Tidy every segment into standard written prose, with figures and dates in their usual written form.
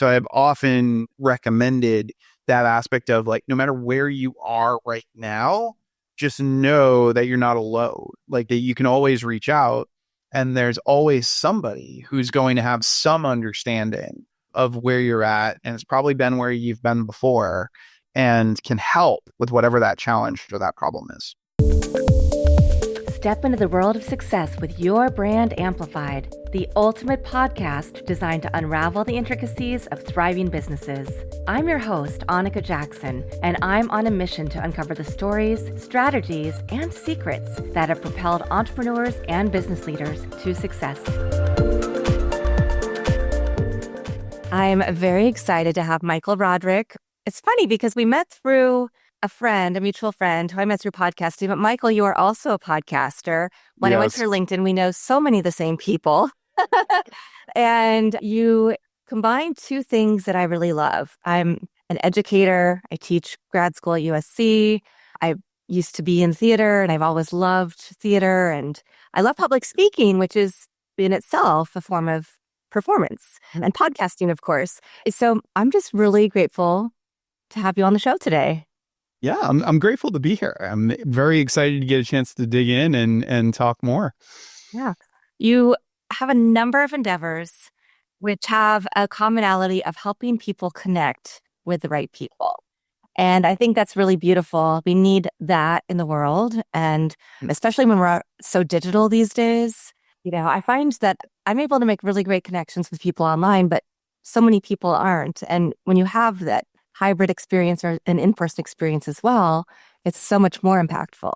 So I've often recommended that aspect of like, no matter where you are right now, just know that you're not alone, like that you can always reach out and there's always somebody who's going to have some understanding of where you're at. And it's probably been where you've been before and can help with whatever that challenge or that problem is. Step into the world of success with your brand amplified, the ultimate podcast designed to unravel the intricacies of thriving businesses. I'm your host, Annika Jackson, and I'm on a mission to uncover the stories, strategies, and secrets that have propelled entrepreneurs and business leaders to success. I'm very excited to have Michael Roderick. It's funny because we met through a mutual friend who I met through podcasting. But Michael, you are also a podcaster. When I went to your LinkedIn, we know so many of the same people. And you combine two things that I really love. I'm an educator. I teach grad school at USC. I used to be in theater and I've always loved theater. And I love public speaking, which is in itself a form of performance, and podcasting, of course. So I'm just really grateful to have you on the show today. Yeah, I'm grateful to be here. I'm very excited to get a chance to dig in and talk more. Yeah. You have a number of endeavors which have a commonality of helping people connect with the right people. And I think that's really beautiful. We need that in the world. And especially when we're so digital these days, I find that I'm able to make really great connections with people online, but so many people aren't. And when you have that hybrid experience or an in-person experience as well, it's so much more impactful.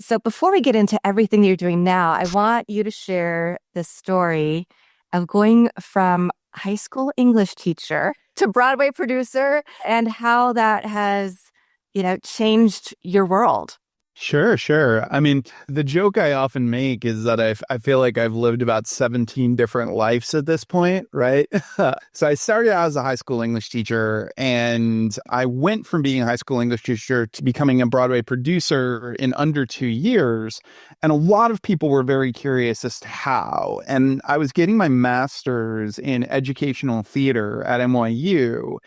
So before we get into everything that you're doing now, I want you to share the story of going from high school English teacher to Broadway producer and how that has, changed your world. Sure. I mean, the joke I often make is that I feel like I've lived about 17 different lives at this point, right? So I started out as a high school English teacher, and I went from being a high school English teacher to becoming a Broadway producer in under 2 years. And a lot of people were very curious as to how. And I was getting my master's in educational theater at NYU.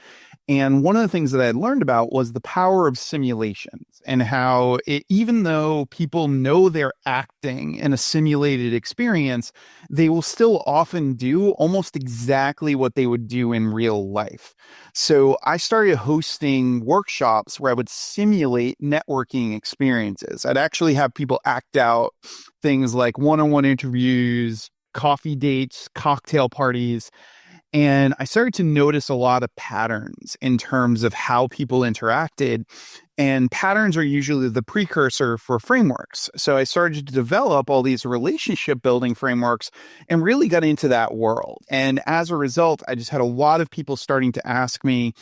And one of the things that I had learned about was the power of simulations and how even though people know they're acting in a simulated experience, they will still often do almost exactly what they would do in real life. So I started hosting workshops where I would simulate networking experiences. I'd actually have people act out things like one-on-one interviews, coffee dates, cocktail parties. And I started to notice a lot of patterns in terms of how people interacted. And patterns are usually the precursor for frameworks. So I started to develop all these relationship building frameworks and really got into that world. And as a result, I just had a lot of people starting to ask me,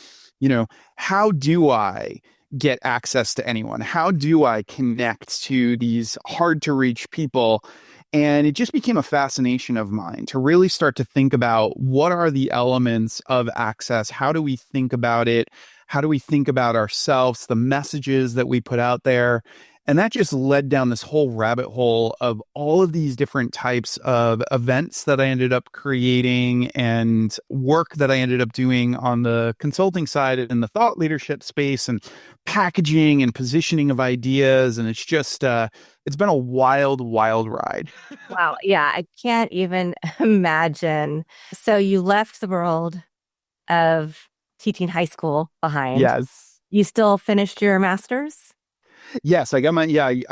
how do I get access to anyone? How do I connect to these hard to reach people? And it just became a fascination of mine to really start to think about what are the elements of access? How do we think about it? How do we think about ourselves, the messages that we put out there? And that just led down this whole rabbit hole of all of these different types of events that I ended up creating and work that I ended up doing on the consulting side in the thought leadership space and packaging and positioning of ideas. And it's just, it's been a wild, wild ride. Wow. Yeah. I can't even imagine. So you left the world of teaching high school behind. Yes. You still finished your master's? Yes, I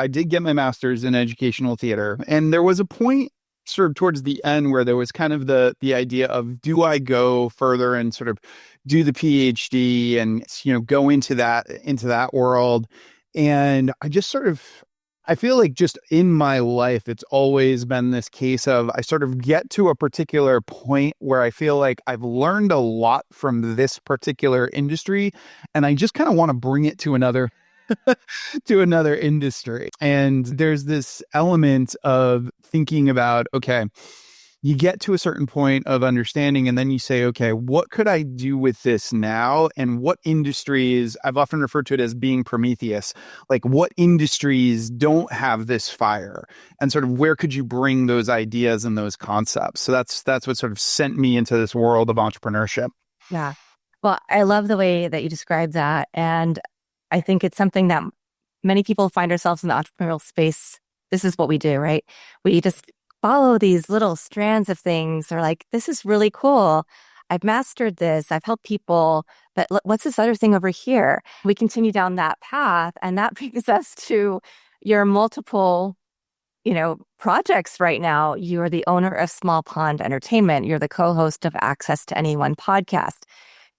did get my master's in educational theater. And there was a point sort of towards the end where there was kind of the idea of, do I go further and sort of do the PhD and, go into that world? And I feel like just in my life, it's always been this case of I sort of get to a particular point where I feel like I've learned a lot from this particular industry, and I just kind of want to bring it to another industry. And there's this element of thinking about, okay, you get to a certain point of understanding and then you say, okay, what could I do with this now? And what industries, I've often referred to it as being Prometheus, like what industries don't have this fire, and sort of where could you bring those ideas and those concepts? So that's what sort of sent me into this world of entrepreneurship. Yeah. Well, I love the way that you describe that. And I think it's something that many people find ourselves in the entrepreneurial space. This is what we do, right? We just follow these little strands of things. Or like, this is really cool. I've mastered this. I've helped people. But what's this other thing over here? We continue down that path. And that brings us to your multiple projects right now. You're the owner of Small Pond Entertainment. You're the co-host of Access to Anyone podcast.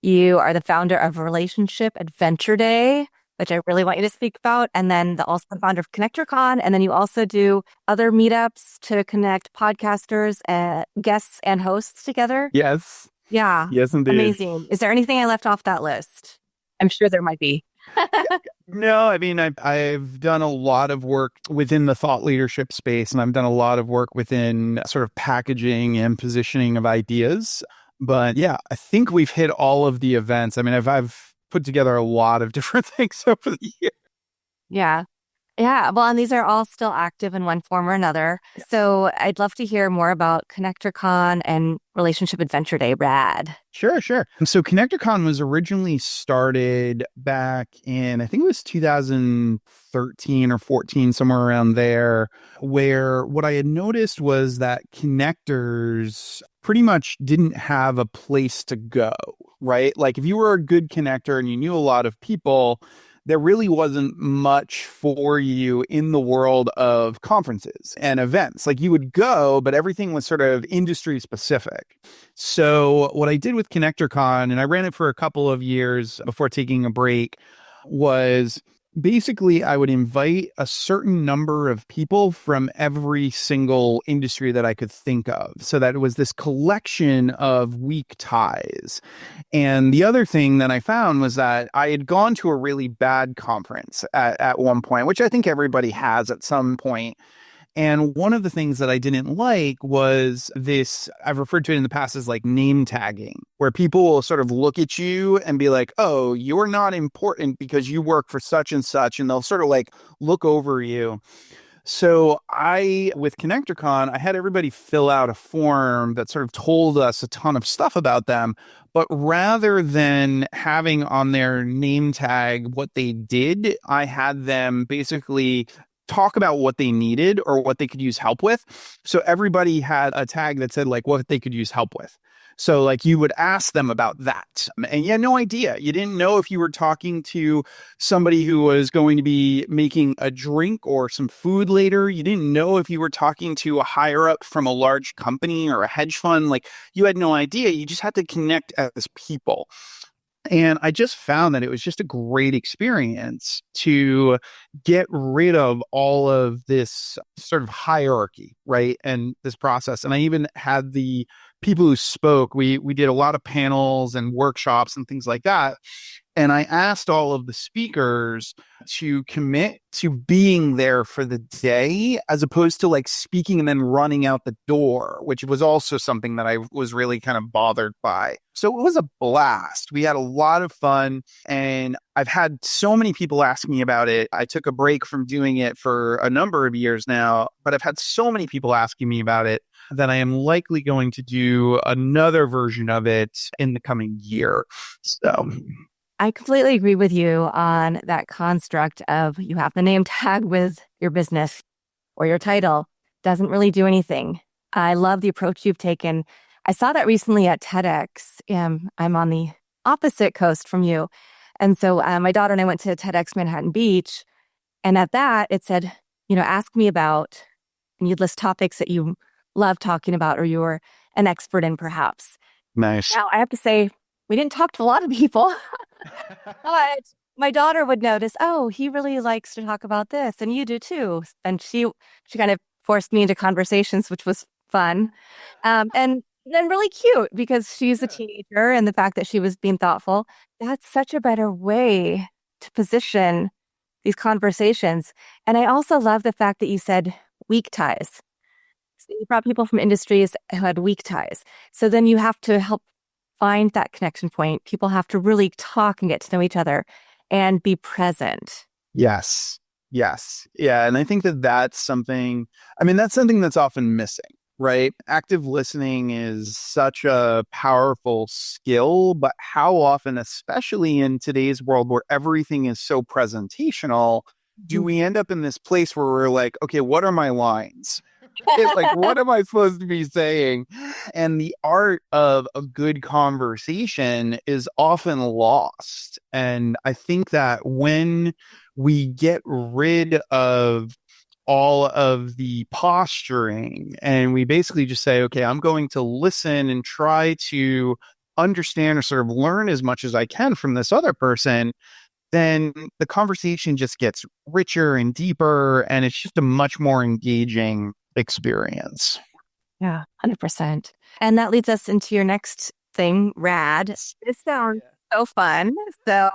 You are the founder of Relationship Adventure Day, which I really want you to speak about. And then also the founder of ConnectorCon. And then you also do other meetups to connect podcasters, guests and hosts together. Yes. Yeah. Yes, indeed. Amazing. Is there anything I left off that list? I'm sure there might be. No, I mean, I've done a lot of work within the thought leadership space, and I've done a lot of work within sort of packaging and positioning of ideas. But yeah, I think we've hit all of the events. I mean, I've put together a lot of different things over the years. Yeah. Yeah. Well, and these are all still active in one form or another. So I'd love to hear more about ConnectorCon and Relationship Adventure Day. Rad. Sure, sure. So ConnectorCon was originally started back in, I think it was 2013 or 14, somewhere around there, where what I had noticed was that connectors pretty much didn't have a place to go, right? Like if you were a good connector and you knew a lot of people, there really wasn't much for you in the world of conferences and events. Like you would go, but everything was sort of industry specific. So what I did with ConnectorCon, and I ran it for a couple of years before taking a break, was basically I would invite a certain number of people from every single industry that I could think of. So that it was this collection of weak ties. And the other thing that I found was that I had gone to a really bad conference at one point, which I think everybody has at some point. And one of the things that I didn't like was this, I've referred to it in the past as like name tagging, where people will sort of look at you and be like, oh, you're not important because you work for such and such. And they'll sort of like look over you. So with ConnectorCon, I had everybody fill out a form that sort of told us a ton of stuff about them. But rather than having on their name tag what they did, I had them basically talk about what they needed or what they could use help with. So everybody had a tag that said like what they could use help with. So like you would ask them about that. And you had no idea. You didn't know if you were talking to somebody who was going to be making a drink or some food later. You didn't know if you were talking to a higher up from a large company or a hedge fund. Like you had no idea. You just had to connect as people. And I just found that it was just a great experience to get rid of all of this sort of hierarchy, right? And this process. And I even had the people who spoke, we did a lot of panels and workshops and things like that. And I asked all of the speakers to commit to being there for the day as opposed to like speaking and then running out the door, which was also something that I was really kind of bothered by. So it was a blast. We had a lot of fun and I've had so many people ask me about it. I took a break from doing it for a number of years now, but I've had so many people asking me about it that I am likely going to do another version of it in the coming year. So I completely agree with you on that construct of you have the name tag with your business or your title. Doesn't really do anything. I love the approach you've taken. I saw that recently at TEDx. I'm on the opposite coast from you. And so my daughter and I went to TEDx Manhattan Beach. And at that, it said, ask me about, and you'd list topics that you love talking about or you're an expert in perhaps. nice. Now, I have to say, we didn't talk to a lot of people. But my daughter would notice, oh, he really likes to talk about this, and you do too. And she kind of forced me into conversations, which was fun, and then really cute because she's a teenager, and the fact that she was being thoughtful. That's such a better way to position these conversations. And I also love the fact that you said weak ties. So you brought people from industries who had weak ties. So then you have to help find that connection point. People have to really talk and get to know each other and be present. Yes. Yes. Yeah. And I think that that's something, that's something that's often missing, right? Active listening is such a powerful skill, but how often, especially in today's world where everything is so presentational, do we end up in this place where we're like, okay, what are my lines? Like, what am I supposed to be saying? And the art of a good conversation is often lost. And I think that when we get rid of all of the posturing and we basically just say, okay, I'm going to listen and try to understand or sort of learn as much as I can from this other person, then the conversation just gets richer and deeper, and it's just a much more engaging experience. Yeah, 100%. And that leads us into your next thing, RAD. This sounds so fun. So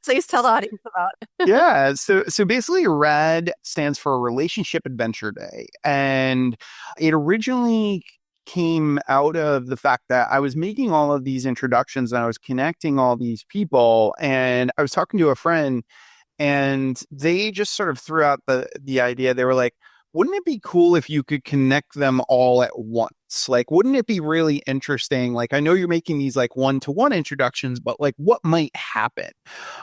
please tell the audience about it. Yeah, so basically RAD stands for Relationship Adventure Day, and it originally came out of the fact that I was making all of these introductions and I was connecting all these people, and I was talking to a friend, and they just sort of threw out the idea. They were like, wouldn't it be cool if you could connect them all at once? Like, wouldn't it be really interesting? Like, I know you're making these like one-to-one introductions, but like, what might happen?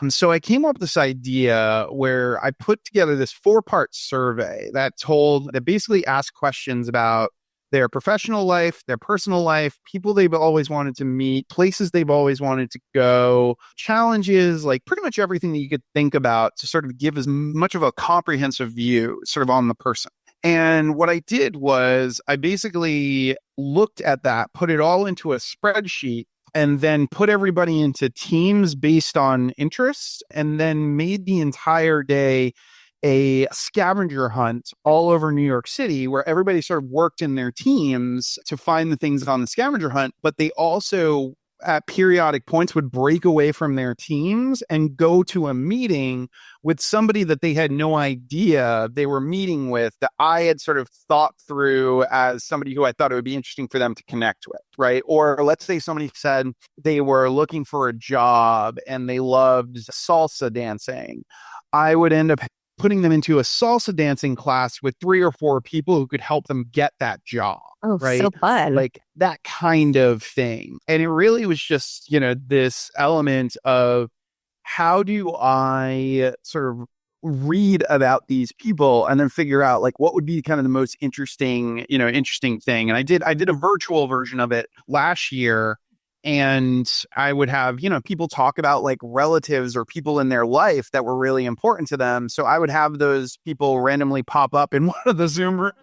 And so I came up with this idea where I put together this 4-part survey that basically asked questions about their professional life, their personal life, people they've always wanted to meet, places they've always wanted to go, challenges, like pretty much everything that you could think about to sort of give as much of a comprehensive view sort of on the person. And what I did was I basically looked at that, put it all into a spreadsheet, and then put everybody into teams based on interests, and then made the entire day a scavenger hunt all over New York City where everybody sort of worked in their teams to find the things on the scavenger hunt, but they also at periodic points would break away from their teams and go to a meeting with somebody that they had no idea they were meeting with, that I had sort of thought through as somebody who I thought it would be interesting for them to connect with, right? Or let's say somebody said they were looking for a job and they loved salsa dancing. I would end up putting them into a salsa dancing class with 3 or 4 people who could help them get that job. Oh, Right. so fun. Like that kind of thing. And it really was just, this element of how do I sort of read about these people and then figure out like what would be kind of the most interesting thing. And I did a virtual version of it last year. And I would have, people talk about like relatives or people in their life that were really important to them. So I would have those people randomly pop up in one of the Zoom rooms.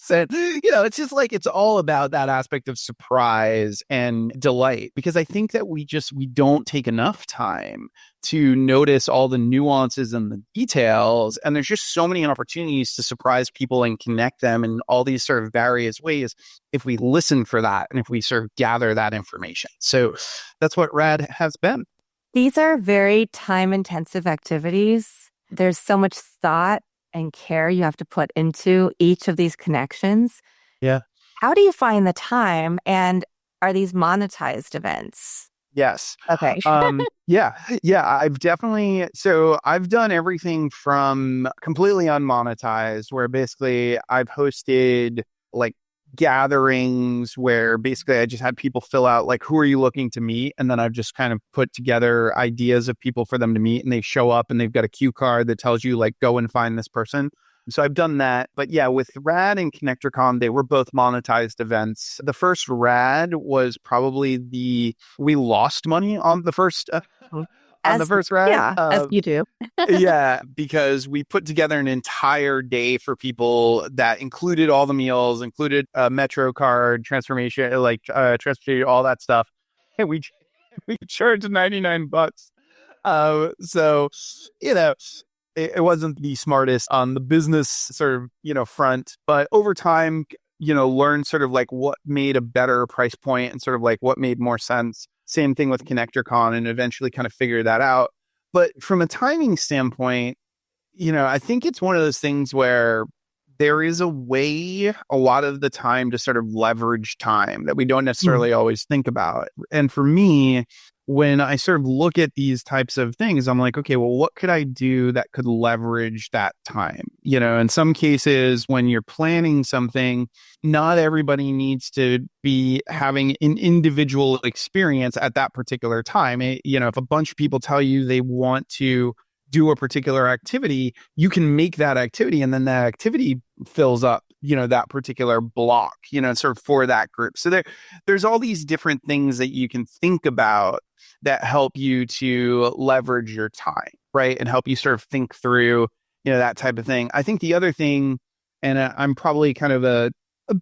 And, it's just like, it's all about that aspect of surprise and delight, because I think that we don't take enough time to notice all the nuances and the details. And there's just so many opportunities to surprise people and connect them in all these sort of various ways if we listen for that and if we sort of gather that information. So that's what RAD has been. These are very time-intensive activities. There's so much thought and care you have to put into each of these connections. Yeah. How do you find the time, and are these monetized events? Yes. Okay. Yeah. I've done everything from completely unmonetized, where basically I've hosted like gatherings where basically I just had people fill out like, who are you looking to meet? And then I've just kind of put together ideas of people for them to meet, and they show up and they've got a cue card that tells you like, go and find this person. So I've done that. But yeah, with RAD and ConnectorCon, they were both monetized events. The first RAD was probably we lost money on the first RAD. Yeah, as you do. Yeah, because we put together an entire day for people that included all the meals, included a Metro card, transportation, all that stuff. And we charged $99. So, it wasn't the smartest on the business sort of, front, but over time, learned sort of like what made a better price point and sort of like what made more sense. Same thing with ConnectorCon, and eventually kind of figured that out. But from a timing standpoint, I think it's one of those things where there is a way a lot of the time to sort of leverage time that we don't necessarily always think about. And for me, when I sort of look at these types of things, I'm like, okay, well, what could I do that could leverage that time? In some cases, when you're planning something, not everybody needs to be having an individual experience at that particular time. If a bunch of people tell you they want to do a particular activity, you can make that activity, and then that activity fills up, that particular block, sort of for that group. So there's all these different things that you can think about that help you to leverage your time, right? And help you sort of think through, that type of thing. I think the other thing, and I'm probably kind of a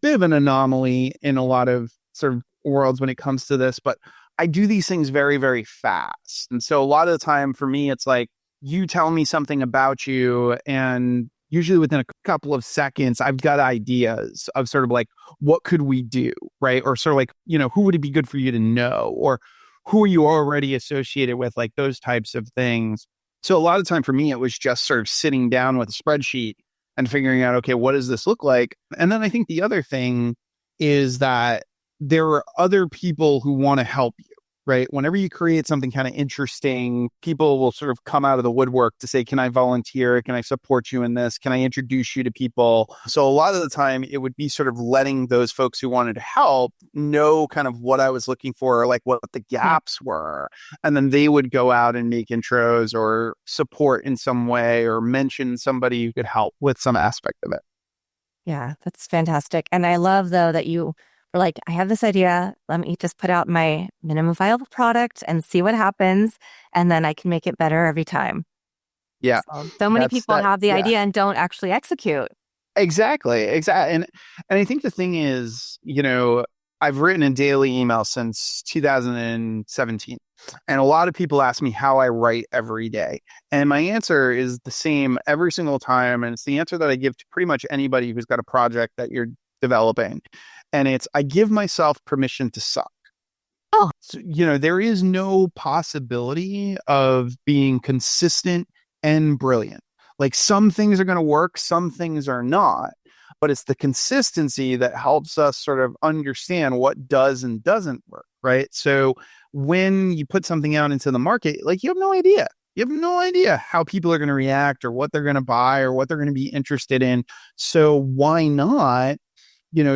bit of an anomaly in a lot of sort of worlds when it comes to this, but I do these things very, very fast. And so a lot of the time for me, it's like, you tell me something about you, and usually within a couple of seconds, I've got ideas of sort of like, what could we do? Right. Or sort of like, who would it be good for you to know? Or who are you already associated with? Like those types of things. So a lot of time for me, it was just sort of sitting down with a spreadsheet and figuring out, okay, what does this look like? And then I think the other thing is that there are other people who want to help you. Right. Whenever you create something kind of interesting, people will sort of come out of the woodwork to say, can I volunteer? Can I support you in this? Can I introduce you to people? So a lot of the time it would be sort of letting those folks who wanted to help know kind of what I was looking for, like what the gaps were. And then they would go out and make intros or support in some way or mention somebody who could help with some aspect of it. Yeah, that's fantastic. And I love, though, that you were like, I have this idea. Let me just put out my minimum viable product and see what happens. And then I can make it better every time. Yeah. So many people have the idea and don't actually execute. Exactly. And I think the thing is, I've written a daily email since 2017. And a lot of people ask me how I write every day. And my answer is the same every single time. And it's the answer that I give to pretty much anybody who's got a project that you're developing. And it's, I give myself permission to suck. Oh, So, there is no possibility of being consistent and brilliant. Like some things are going to work, some things are not. But it's the consistency that helps us sort of understand what does and doesn't work, right? So when you put something out into the market, like you have no idea. You have no idea how people are going to react or what they're going to buy or what they're going to be interested in. So why not,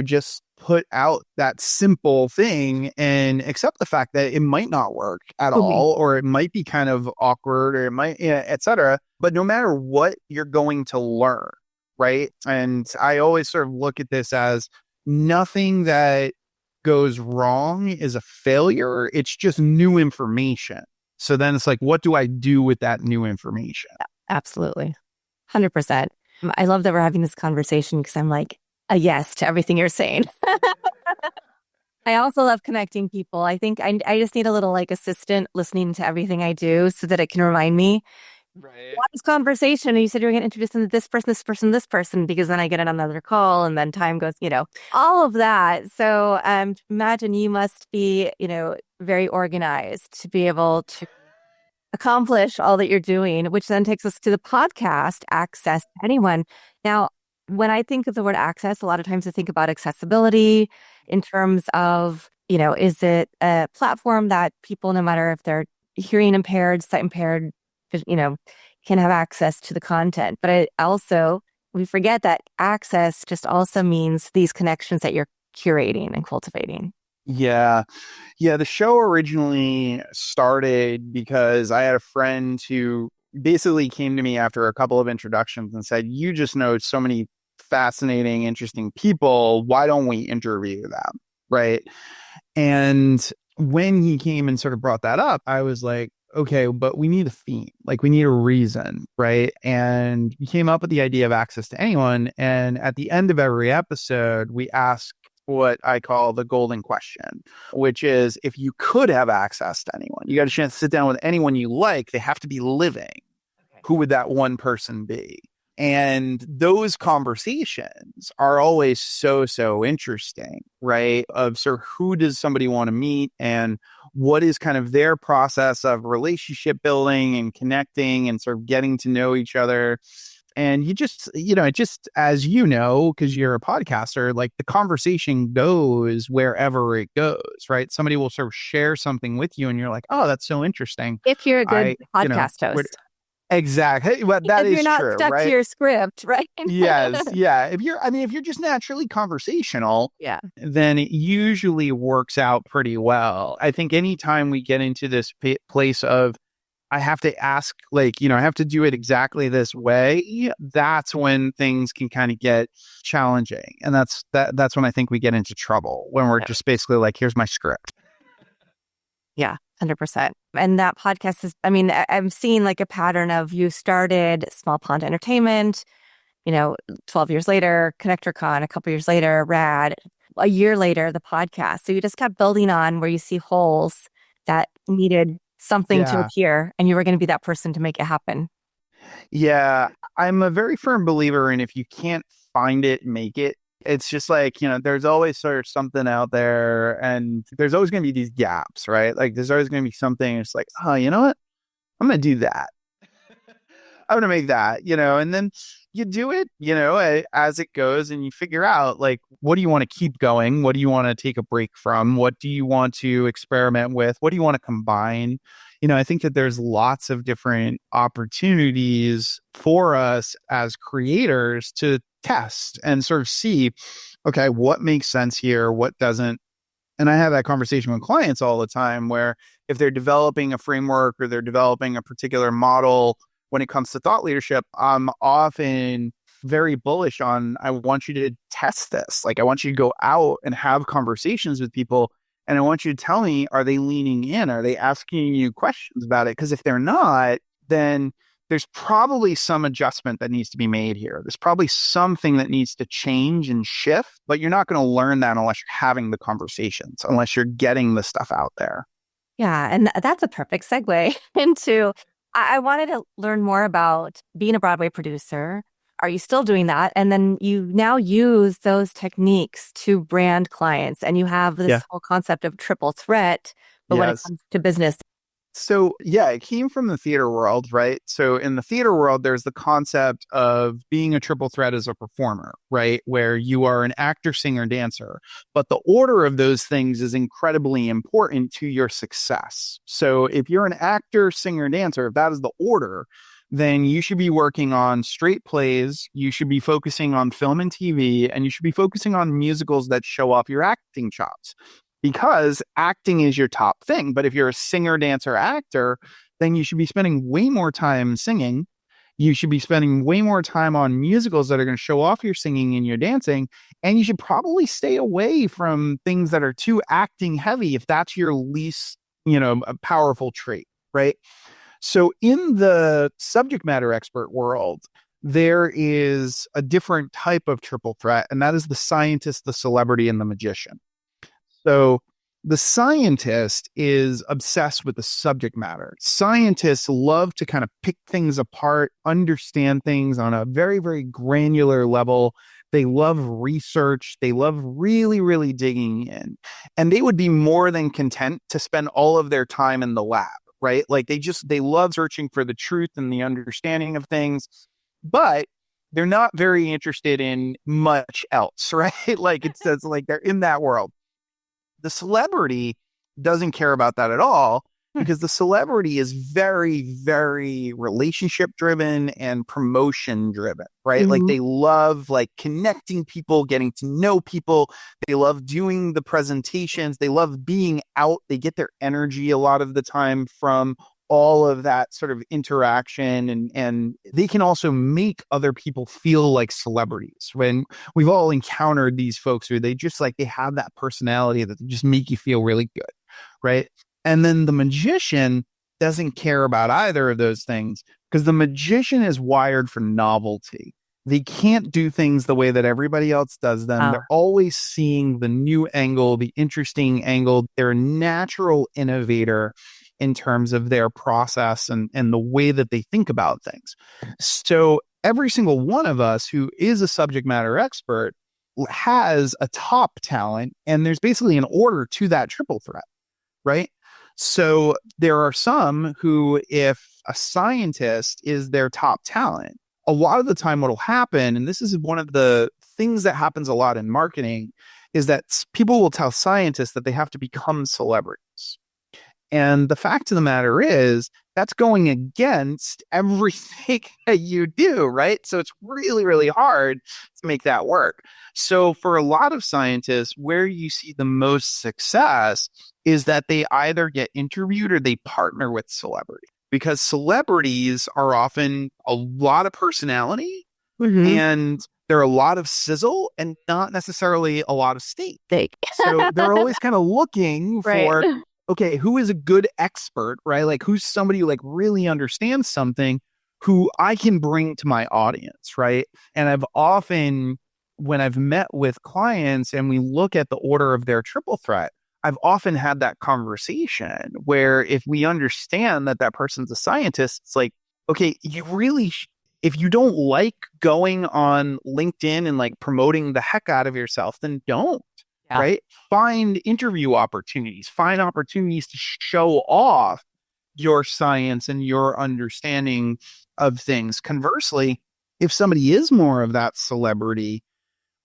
just put out that simple thing and accept the fact that it might not work at all, or it might be kind of awkward, or it might, et cetera. But no matter what, you're going to learn. Right. And I always sort of look at this as nothing that goes wrong is a failure. It's just new information. So then it's like, what do I do with that new information? Absolutely. 100%. I love that we're having this conversation because I'm like a yes to everything you're saying. I also love connecting people. I think I just need a little like assistant listening to everything I do so that it can remind me. Right. What is conversation? And you said you were going to introduce them to this person, this person, this person, because then I get another call and then time goes, all of that. So imagine you must be, very organized to be able to accomplish all that you're doing, which then takes us to the podcast, access to anyone. Now, when I think of the word access, a lot of times I think about accessibility in terms of, is it a platform that people, no matter if they're hearing impaired, sight impaired, can have access to the content. But we forget that access just also means these connections that you're curating and cultivating. Yeah. Yeah. The show originally started because I had a friend who basically came to me after a couple of introductions and said, you just know so many fascinating, interesting people. Why don't we interview them? Right. And when he came and sort of brought that up, I was like, okay, but we need a theme, like we need a reason, right? And we came up with the idea of access to anyone. And at the end of every episode, we ask what I call the golden question, which is if you could have access to anyone, you got a chance to sit down with anyone you like, they have to be living. Okay. Who would that one person be? And those conversations are always so interesting, right? Of sort of who does somebody want to meet and what is kind of their process of relationship building and connecting and sort of getting to know each other. And you just, it just, as you know, because you're a podcaster, like the conversation goes wherever it goes, right? Somebody will sort of share something with you and you're like, oh, that's so interesting. If you're a good I, podcast would host. exactly. Well, that If you're is not true, stuck to right? your script, right? Yes. Yeah. If you're just naturally conversational, Yeah. then it usually works out pretty well. I think anytime we get into this place of, I have to ask, like, I have to do it exactly this way, that's when things can kind of get challenging. And that's when I think we get into trouble, when we're Yeah. just basically like, here's my script. Yeah, 100%. And that podcast is, I'm seeing like a pattern of you started Small Pond Entertainment, 12 years later, ConnectorCon, a couple years later, RAD, a year later, the podcast. So you just kept building on where you see holes that needed something to Yeah. appear, and you were going to be that person to make it happen. Yeah. I'm a very firm believer in if you can't find it, make it. It's just like, there's always sort of something out there and there's always going to be these gaps, right? Like there's always going to be something. It's like, oh, you know what? I'm going to do that. I'm going to make that, and then you do it, as it goes and you figure out like, what do you want to keep going? What do you want to take a break from? What do you want to experiment with? What do you want to combine? I think that there's lots of different opportunities for us as creators to test and sort of see, okay, what makes sense here? What doesn't? And I have that conversation with clients all the time where if they're developing a framework or they're developing a particular model when it comes to thought leadership, I'm often very bullish on, I want you to test this. Like, I want you to go out and have conversations with people. And I want you to tell me, are they leaning in? Are they asking you questions about it? Because if they're not, then there's probably some adjustment that needs to be made here. There's probably something that needs to change and shift, but you're not going to learn that unless you're having the conversations, unless you're getting the stuff out there. Yeah. And that's a perfect segue into, I wanted to learn more about being a Broadway producer. Are you still doing that? And then you now use those techniques to brand clients, and you have this whole concept of triple threat, but when it comes to business. So, yeah, it came from the theater world, right? So in the theater world, there's the concept of being a triple threat as a performer, right? Where you are an actor, singer, dancer, but the order of those things is incredibly important to your success. So if you're an actor, singer, dancer, if that is the order, then you should be working on straight plays, you should be focusing on film and TV, and you should be focusing on musicals that show off your acting chops. Because acting is your top thing. But if you're a singer, dancer, actor, then you should be spending way more time singing. You should be spending way more time on musicals that are going to show off your singing and your dancing. And you should probably stay away from things that are too acting heavy if that's your least, a powerful trait, right? So in the subject matter expert world, there is a different type of triple threat, and that is the scientist, the celebrity, and the magician. So the scientist is obsessed with the subject matter. Scientists love to kind of pick things apart, understand things on a very, very granular level. They love research. They love really, really digging in. And they would be more than content to spend all of their time in the lab, right? Like they love searching for the truth and the understanding of things, but they're not very interested in much else, right? Like it says, like they're in that world. The celebrity doesn't care about that at all because the celebrity is very, very relationship driven and promotion driven, right? Mm-hmm. Like they love like connecting people, getting to know people. They love doing the presentations. They love being out. They get their energy a lot of the time from all of that sort of interaction, and they can also make other people feel like celebrities. When we've all encountered these folks who they just like, they have that personality that just make you feel really good, right? And then the magician doesn't care about either of those things because the magician is wired for novelty. They can't do things the way that everybody else does them. They're always seeing the new angle, the interesting angle. They're a natural innovator in terms of their process and the way that they think about things. So every single one of us who is a subject matter expert has a top talent, and there's basically an order to that triple threat, right? So there are some who, if a scientist is their top talent, a lot of the time what'll happen, and this is one of the things that happens a lot in marketing, is that people will tell scientists that they have to become celebrities. And the fact of the matter is, that's going against everything that you do, right? So it's really, really hard to make that work. So for a lot of scientists, where you see the most success is that they either get interviewed or they partner with celebrities, because celebrities are often a lot of personality Mm-hmm. and they're a lot of sizzle and not necessarily a lot of state. Steak. So they're always kind of looking Right. for, okay, who is a good expert, right? Like who's somebody who like really understands something who I can bring to my audience, right? And I've often, when I've met with clients and we look at the order of their triple threat, I've often had that conversation where if we understand that that person's a scientist, it's like, okay, you really, if you don't like going on LinkedIn and like promoting the heck out of yourself, then don't, Yeah. right? Find interview opportunities, find opportunities to show off your science and your understanding of things. Conversely, if somebody is more of that celebrity,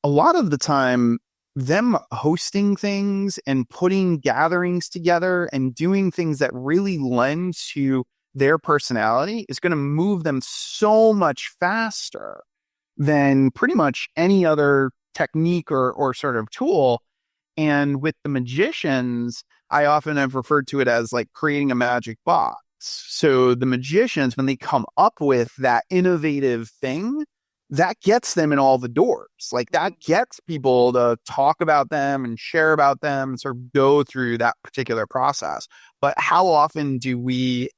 a lot of the time, them hosting things and putting gatherings together and doing things that really lend to their personality is going to move them so much faster than pretty much any other technique or sort of tool. And with the magicians, I often have referred to it as like creating a magic box. So the magicians, when they come up with that innovative thing, that gets them in all the doors. Like that gets people to talk about them and share about them and sort of go through that particular process. But how often do we,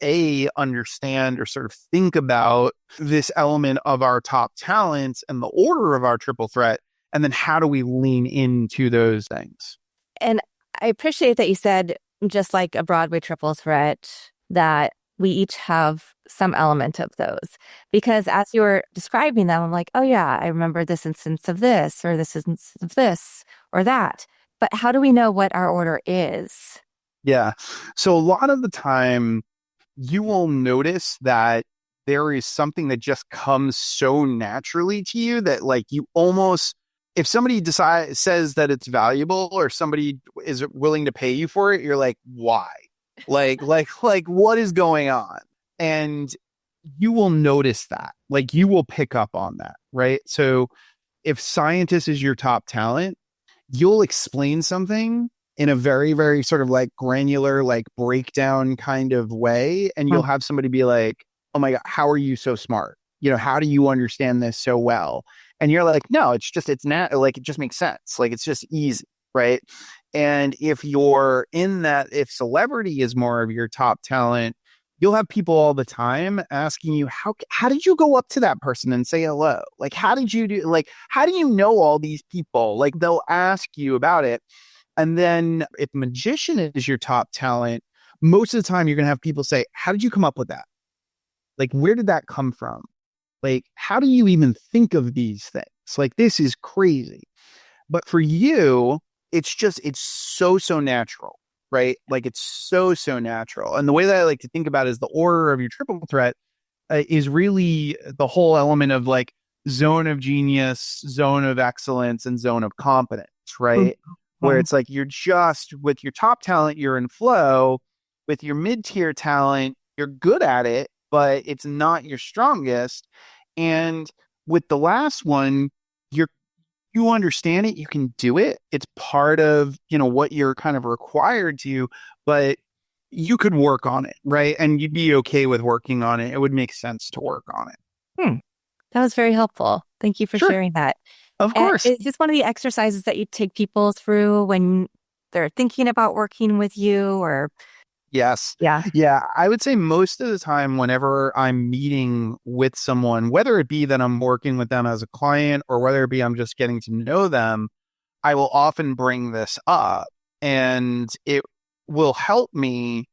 understand or sort of think about this element of our top talents and the order of our triple threat? And then how do we lean into those things? And I appreciate that you said, just like a Broadway triple threat, that we each have some element of those. Because as you were describing them, I'm like, oh yeah, I remember this instance of this, or this instance of this, or that. But how do we know what our order is? Yeah. So a lot of the time, you will notice that there is something that just comes so naturally to you that like you almost, if somebody says that it's valuable or somebody is willing to pay you for it, you're like, why? Like what is going on? And you will notice that, like you will pick up on that, right? So if scientist is your top talent, you'll explain something in a very, very sort of like granular, like breakdown kind of way. And you'll have somebody be like, oh my God, how are you so smart? You know, how do you understand this so well? And you're like, no, it's not like, it just makes sense. Like, it's just easy. Right. And if you're in that, if celebrity is more of your top talent, you'll have people all the time asking you, how did you go up to that person and say hello? Like, how did you do, like, how do you know all these people? Like, they'll ask you about it. And then if magician is your top talent, most of the time you're going to have people say, how did you come up with that? Like, where did that come from? Like, how do you even think of these things? Like, this is crazy. But for you, it's so natural, right? Like, it's so natural. And the way that I like to think about it is the order of your triple threat is really the whole element of like zone of genius, zone of excellence, and zone of competence, right? Where it's like you're just with your top talent, you're in flow. With your mid-tier talent, you're good at it, but it's not your strongest. And with the last one, you understand it, you can do it. It's part of, what you're kind of required to, but you could work on it, right? And you'd be okay with working on it. It would make sense to work on it. That was very helpful. Thank you for Sure. sharing that. Of course. Is this one of the exercises that you take people through when they're thinking about working with you, or? Yes. Yeah. Yeah. I would say most of the time, whenever I'm meeting with someone, whether it be that I'm working with them as a client or whether it be I'm just getting to know them, I will often bring this up, and it will help me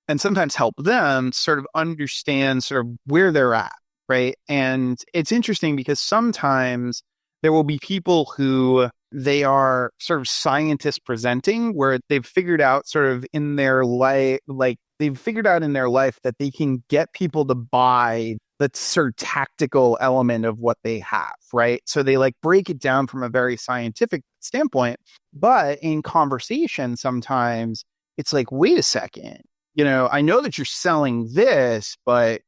and sometimes help them sort of understand sort of where they're at. Right. And it's interesting because sometimes there will be people who they are sort of scientists presenting where they've figured out sort of in their life, like they've figured out in their life that they can get people to buy the sort of tactical element of what they have, right? So they like break it down from a very scientific standpoint, but in conversation, sometimes it's like, wait a second, I know that you're selling this, but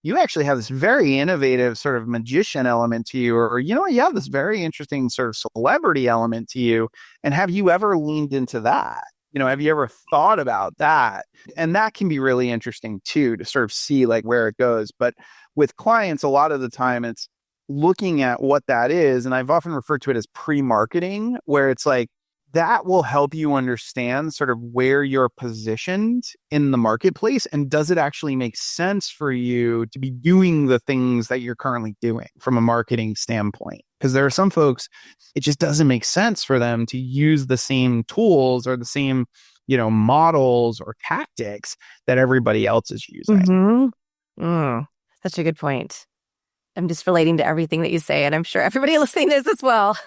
you actually have this very innovative sort of magician element to you, or you have this very interesting sort of celebrity element to you. And have you ever leaned into that? Have you ever thought about that? And that can be really interesting too, to sort of see like where it goes. But with clients, a lot of the time it's looking at what that is. And I've often referred to it as pre-marketing, where it's like, that will help you understand sort of where you're positioned in the marketplace. And does it actually make sense for you to be doing the things that you're currently doing from a marketing standpoint? Because there are some folks, it just doesn't make sense for them to use the same tools or the same, models or tactics that everybody else is using. Mm-hmm. Such a good point. I'm just relating to everything that you say, and I'm sure everybody listening is as well.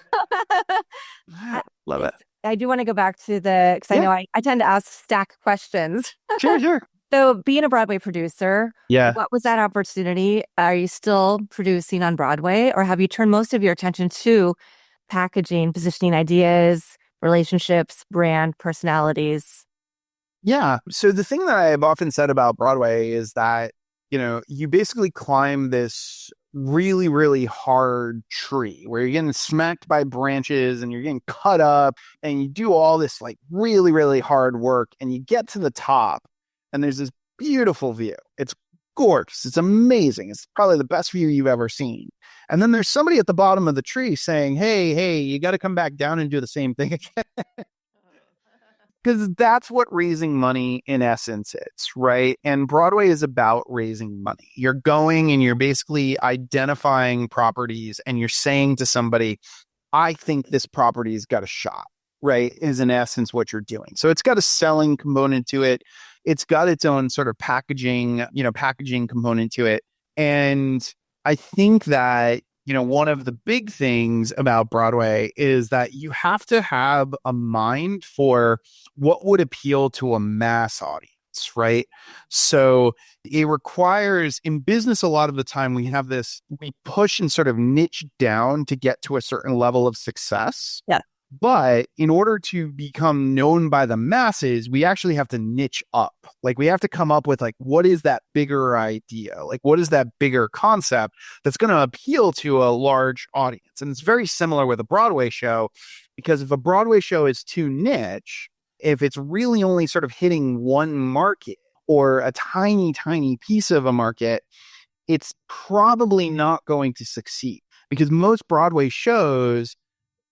Love it. I do want to go back to because I know I tend to ask stack questions. Sure. So being a Broadway producer, yeah, what was that opportunity? Are you still producing on Broadway, or have you turned most of your attention to packaging, positioning ideas, relationships, brand, personalities? Yeah. So the thing that I've often said about Broadway is that, you basically climb this really, really hard tree where you're getting smacked by branches and you're getting cut up and you do all this like really, really hard work and you get to the top and there's this beautiful view. It's gorgeous. It's amazing. It's probably the best view you've ever seen. And then there's somebody at the bottom of the tree saying, hey, you got to come back down and do the same thing again. Because that's what raising money in essence is, right? And Broadway is about raising money. You're going and you're basically identifying properties and you're saying to somebody, I think this property's got a shot, right? Is in essence what you're doing. So it's got a selling component to it. It's got its own sort of packaging component to it. And I think that one of the big things about Broadway is that you have to have a mind for what would appeal to a mass audience, right? So it requires, in business, a lot of the time we push and sort of niche down to get to a certain level of success. Yeah. But in order to become known by the masses, we actually have to niche up. Like we have to come up with like, what is that bigger idea? Like, what is that bigger concept that's going to appeal to a large audience? And it's very similar with a Broadway show, because if a Broadway show is too niche, if it's really only sort of hitting one market or a tiny, tiny piece of a market, it's probably not going to succeed, because most Broadway shows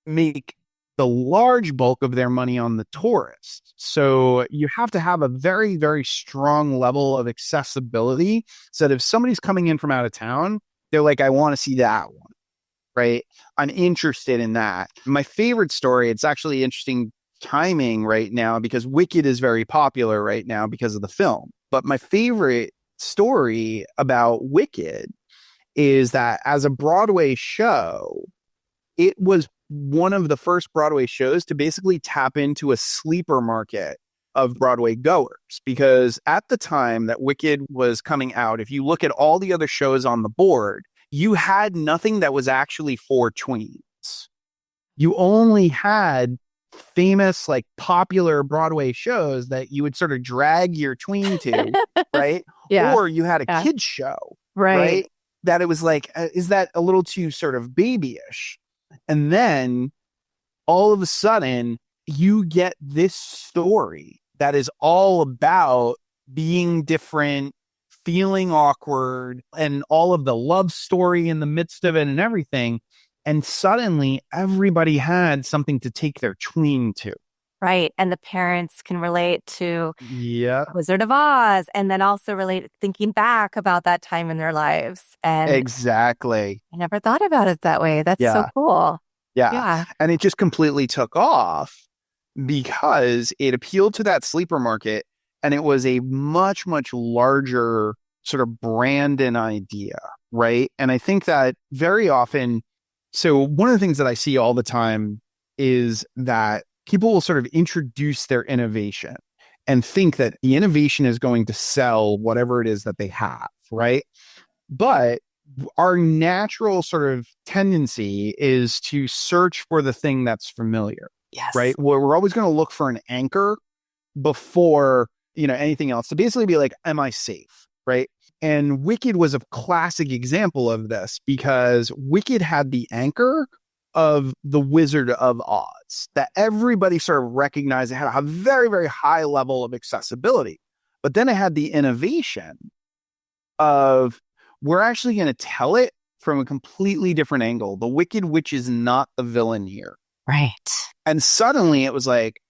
make the large bulk of their money on the tourist. So you have to have a very, very strong level of accessibility so that if somebody's coming in from out of town, they're like, I want to see that one, right? I'm interested in that. My favorite story, it's actually interesting timing right now because Wicked is very popular right now because of the film. But my favorite story about Wicked is that as a Broadway show, it was one of the first Broadway shows to basically tap into a sleeper market of Broadway goers, because at the time that Wicked was coming out, if you look at all the other shows on the board, you had nothing that was actually for tweens. You only had famous, like popular Broadway shows that you would sort of drag your tween to, right? Yeah. Or you had a kids show, right? That it was like, is that a little too sort of babyish? And then all of a sudden you get this story that is all about being different, feeling awkward, and all of the love story in the midst of it and everything. And suddenly everybody had something to take their tween to. Right. And the parents can relate to Yeah, Wizard of Oz, and then also relate thinking back about that time in their lives. And exactly. I never thought about it that way. That's so cool. Yeah. And it just completely took off because it appealed to that sleeper market, and it was a much, much larger sort of brand and idea, right? And I think that very often, so one of the things that I see all the time is that people will sort of introduce their innovation and think that the innovation is going to sell whatever it is that they have, right? But our natural sort of tendency is to search for the thing that's familiar, Yes. right? We're always going to look for an anchor before, anything else, to basically be like, am I safe? Right. And Wicked was a classic example of this because Wicked had the anchor of the Wizard of Oz that everybody sort of recognized. It had a very, very high level of accessibility. But then it had the innovation of, we're actually going to tell it from a completely different angle. The Wicked Witch is not the villain here. Right. And suddenly it was like,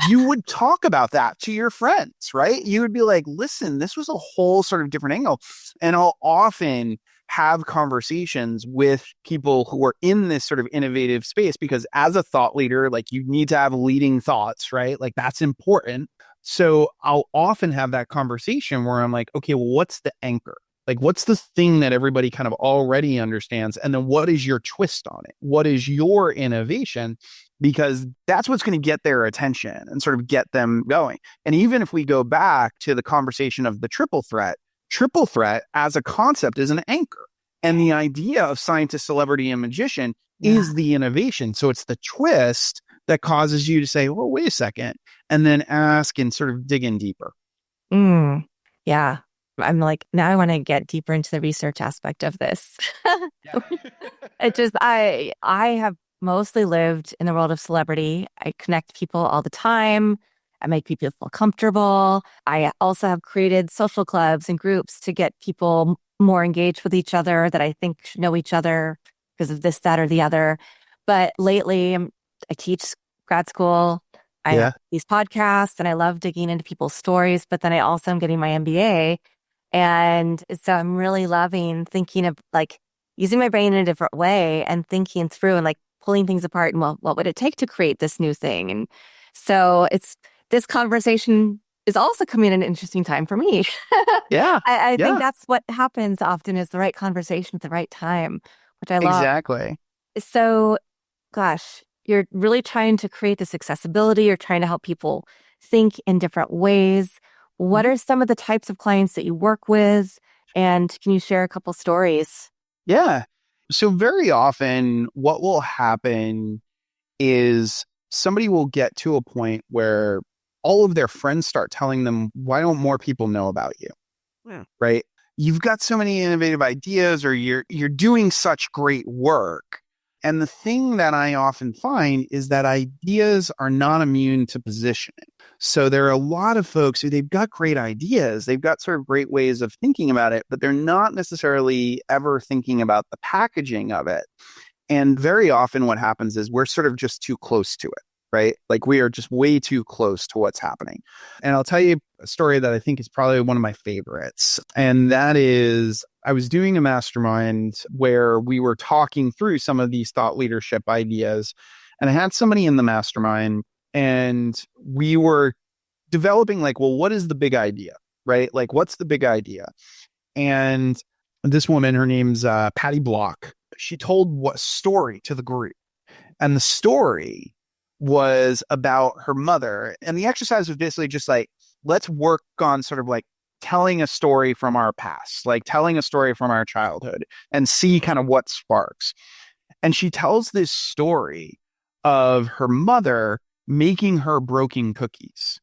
you would talk about that to your friends, right? You would be like, listen, this was a whole sort of different angle. And I'll often have conversations with people who are in this sort of innovative space because as a thought leader, like you need to have leading thoughts, right? Like that's important. So I'll often have that conversation where I'm like, okay, well, what's the anchor? Like, what's the thing that everybody kind of already understands? And then what is your twist on it? What is your innovation? Because that's what's going to get their attention and sort of get them going. And even if we go back to the conversation of the triple threat as a concept is an anchor. And the idea of scientist, celebrity, and magician is the innovation. So it's the twist that causes you to say, well, wait a second, and then ask and sort of dig in deeper. Yeah. I'm like, now I want to get deeper into the research aspect of this. I have mostly lived in the world of celebrity. I connect people all the time. I make people feel comfortable. I also have created social clubs and groups to get people more engaged with each other that I think should know each other because of this, that, or the other. But lately, I teach grad school. I have these podcasts and I love digging into people's stories, but then I also am getting my MBA. And so I'm really loving thinking of like using my brain in a different way and thinking through and like pulling things apart and well, what would it take to create this new thing? And so this conversation is also coming at an interesting time for me. I think that's what happens often is the right conversation at the right time, which I love. Exactly. So, gosh, you're really trying to create this accessibility. You're trying to help people think in different ways. What are some of the types of clients that you work with? And can you share a couple stories? Yeah. So very often what will happen is somebody will get to a point where all of their friends start telling them, why don't more people know about you? Yeah. Right? You've got so many innovative ideas or you're doing such great work. And the thing that I often find is that ideas are not immune to positioning. So there are a lot of folks who they've got great ideas. They've got sort of great ways of thinking about it, but they're not necessarily ever thinking about the packaging of it. And very often what happens is we're sort of just too close to it, right? Like we are just way too close to what's happening. And I'll tell you a story that I think is probably one of my favorites. And that is I was doing a mastermind where we were talking through some of these thought leadership ideas. And I had somebody in the mastermind and we were developing like, well, what is the big idea, right? Like, what's the big idea? And this woman, her name's Patty Block. She told what story to the group. And the story was about her mother. And the exercise was basically just like, let's work on sort of like telling a story from our past, like telling a story from our childhood and see kind of what sparks. And she tells this story of her mother making her broken cookies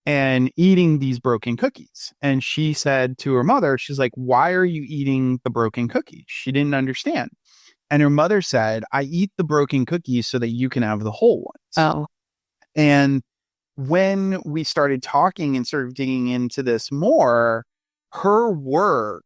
and eating these broken cookies. And she said to her mother, she's like, why are you eating the broken cookies? She didn't understand. And her mother said, I eat the broken cookies so that you can have the whole ones. Oh. And when we started talking and sort of digging into this more, her work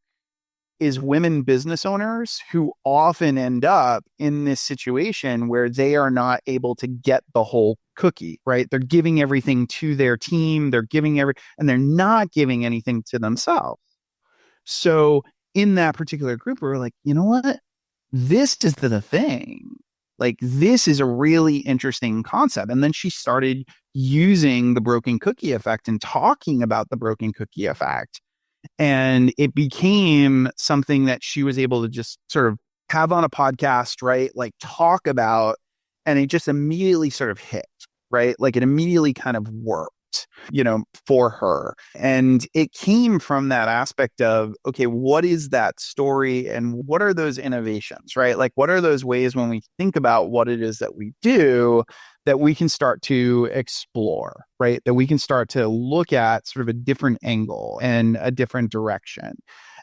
is women business owners who often end up in this situation where they are not able to get the whole cookie, right? They're giving everything to their team. They're giving and they're not giving anything to themselves. So in that particular group, we were like, you know what? This is the thing. Like, this is a really interesting concept. And then she started using the broken cookie effect and talking about the broken cookie effect. And it became something that she was able to just sort of have on a podcast, right? Like talk about, and it just immediately sort of hit, right? Like it immediately kind of worked. for her. And it came from that aspect of, okay, what is that story and what are those innovations, right? Like, what are those ways when we think about what it is that we do that we can start to explore, right? That we can start to look at sort of a different angle and a different direction.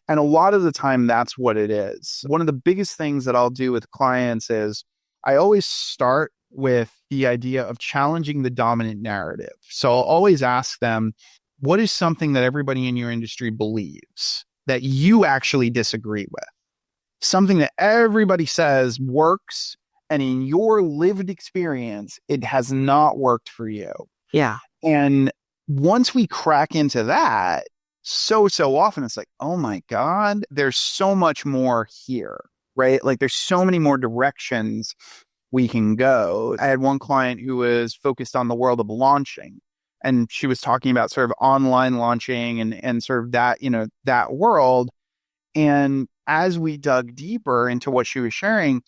And a lot of the time, that's what it is. One of the biggest things that I'll do with clients is I always start with the idea of challenging the dominant narrative. So I'll always ask them, what is something that everybody in your industry believes that you actually disagree with? Something that everybody says works, and in your lived experience, it has not worked for you. Yeah. And once we crack into that, so often it's like, oh my God, there's so much more here, right? Like there's so many more directions we can go. I had one client who was focused on the world of launching, and she was talking about sort of online launching and sort of that, that world. And as we dug deeper into what she was sharing,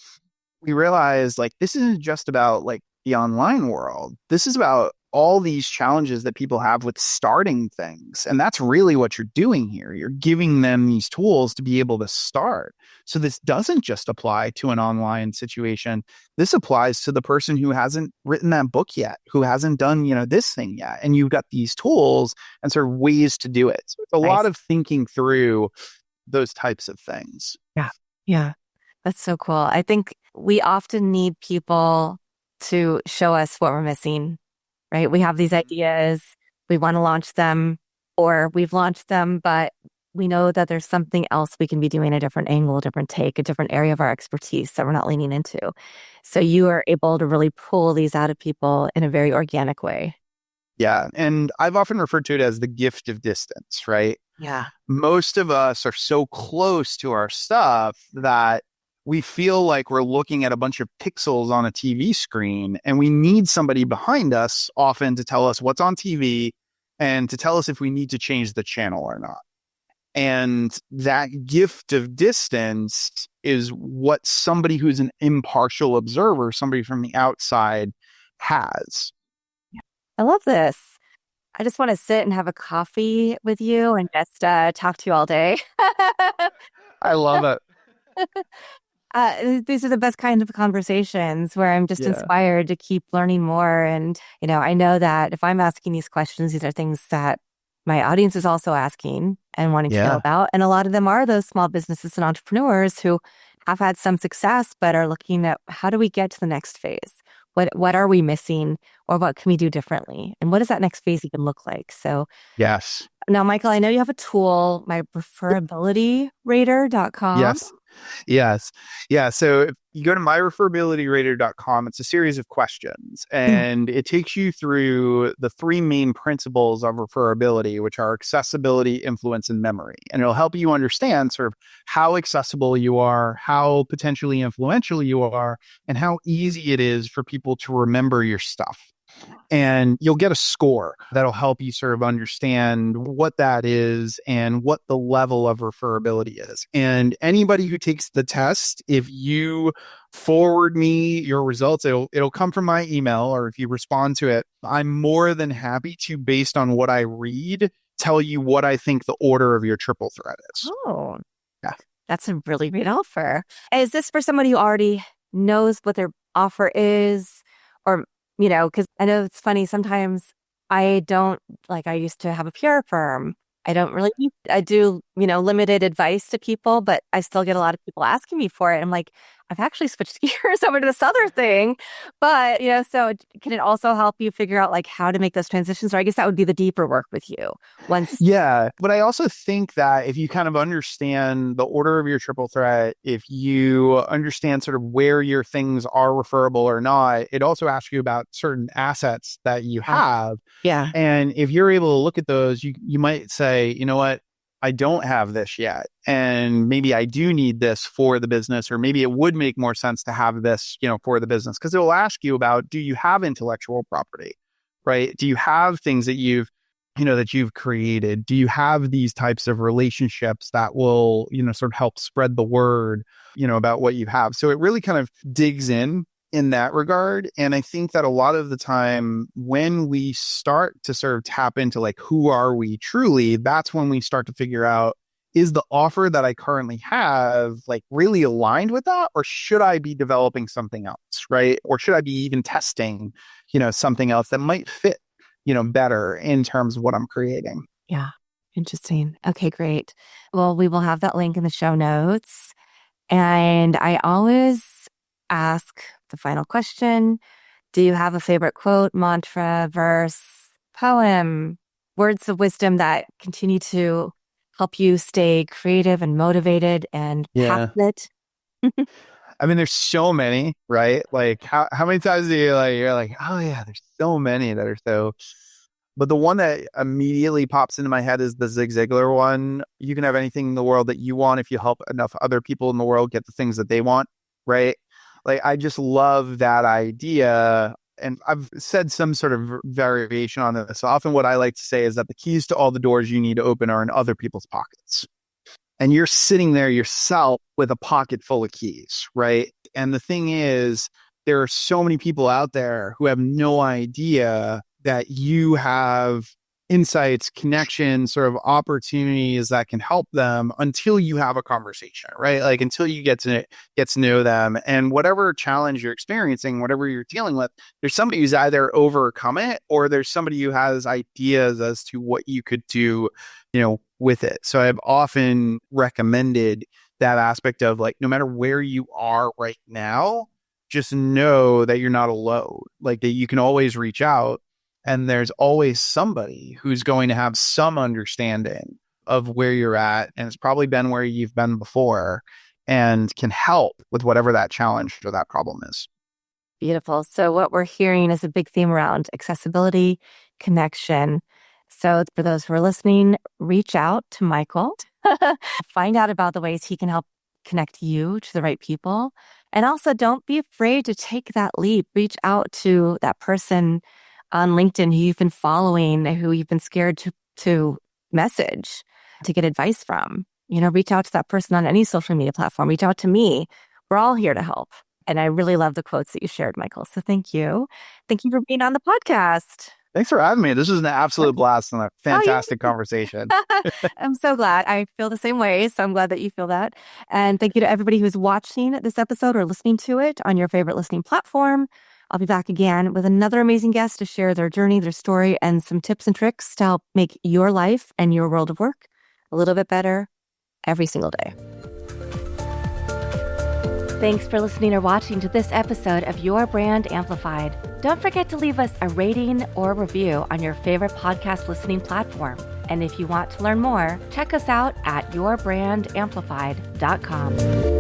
we realized like this isn't just about like the online world. This is about all these challenges that people have with starting things. And that's really what you're doing here. You're giving them these tools to be able to start. So this doesn't just apply to an online situation. This applies to the person who hasn't written that book yet, who hasn't done, this thing yet. And you've got these tools and sort of ways to do it. So it's a lot of thinking through those types of things. Yeah. Yeah. That's so cool. I think we often need people to show us what we're missing, right? We have these ideas, we want to launch them, or we've launched them, but we know that there's something else we can be doing, a different angle, a different take, a different area of our expertise that we're not leaning into. So you are able to really pull these out of people in a very organic way. Yeah. And I've often referred to it as the gift of distance, right? Yeah. Most of us are so close to our stuff that we feel like we're looking at a bunch of pixels on a TV screen, and we need somebody behind us often to tell us what's on TV and to tell us if we need to change the channel or not. And that gift of distance is what somebody who's an impartial observer, somebody from the outside, has. I love this. I just want to sit and have a coffee with you and just talk to you all day. I love it. These are the best kind of conversations where I'm just inspired to keep learning more. And, I know that if I'm asking these questions, these are things that my audience is also asking and wanting to know about. And a lot of them are those small businesses and entrepreneurs who have had some success, but are looking at how do we get to the next phase? What are we missing, or what can we do differently? And what does that next phase even look like? So yes. Now, Michael, I know you have a tool, my referabilityrater.com. Yes. Yeah. So if you go to myreferabilityrater.com, it's a series of questions, and it takes you through the three main principles of referability, which are accessibility, influence, and memory. And it'll help you understand sort of how accessible you are, how potentially influential you are, and how easy it is for people to remember your stuff. And you'll get a score that'll help you sort of understand what that is and what the level of referability is. And anybody who takes the test, if you forward me your results, it'll come from my email, or if you respond to it, I'm more than happy to, based on what I read, tell you what I think the order of your triple threat is. Oh, yeah. That's a really great offer. Is this for somebody who already knows what their offer is, or because I know it's funny, sometimes I used to have a PR firm. I do, limited advice to people, but I still get a lot of people asking me for it. I'm like, I've actually switched gears over to this other thing. But, so can it also help you figure out how to make those transitions? Or I guess that would be the deeper work with you once. Yeah. But I also think that if you kind of understand the order of your triple threat, if you understand sort of where your things are referable or not, it also asks you about certain assets that you have. Yeah. And if you're able to look at those, you might say, you know what? I don't have this yet. And maybe I do need this for the business, or maybe it would make more sense to have this, for the business, because it will ask you about, do you have intellectual property, right? Do you have things that you've created? Do you have these types of relationships that will, sort of help spread the word, about what you have? So it really kind of digs in in that regard. And I think that a lot of the time when we start to sort of tap into like, who are we truly, that's when we start to figure out, is the offer that I currently have like really aligned with that? Or should I be developing something else? Right. Or should I be even testing, something else that might fit, better in terms of what I'm creating? Yeah. Interesting. Okay, great. Well, we will have that link in the show notes. And I always ask the final question. Do you have a favorite quote, mantra, verse, poem, words of wisdom that continue to help you stay creative and motivated and Yeah. passionate? I mean, there's so many, right? Like how many times do you're like, oh yeah, there's so many that are so, but the one that immediately pops into my head is the Zig Ziglar one. You can have anything in the world that you want if you help enough other people in the world get the things that they want, right? Like, I just love that idea. And I've said some sort of variation on this. So often what I like to say is that the keys to all the doors you need to open are in other people's pockets. And you're sitting there yourself with a pocket full of keys, right? And the thing is, there are so many people out there who have no idea that you have insights, connections, sort of opportunities that can help them until you have a conversation, right? Like until you get to know them, and whatever challenge you're experiencing, whatever you're dealing with, there's somebody who's either overcome it or there's somebody who has ideas as to what you could do, with it. So I've often recommended that aspect of like, no matter where you are right now, just know that you're not alone, like that you can always reach out. And there's always somebody who's going to have some understanding of where you're at. And it's probably been where you've been before and can help with whatever that challenge or that problem is. Beautiful. So what we're hearing is a big theme around accessibility, connection. So for those who are listening, reach out to Michael, find out about the ways he can help connect you to the right people. And also don't be afraid to take that leap. Reach out to that person on LinkedIn who you've been following, who you've been scared to message, to get advice from. Reach out to that person on any social media platform. Reach out to me. We're all here to help. And I really love the quotes that you shared, Michael. So thank you. Thank you for being on the podcast. Thanks for having me. This was an absolute blast and a fantastic conversation. I'm so glad. I feel the same way. So I'm glad that you feel that. And thank you to everybody who's watching this episode or listening to it on your favorite listening platform. I'll be back again with another amazing guest to share their journey, their story, and some tips and tricks to help make your life and your world of work a little bit better every single day. Thanks for listening or watching to this episode of Your Brand Amplified. Don't forget to leave us a rating or review on your favorite podcast listening platform. And if you want to learn more, check us out at yourbrandamplified.com.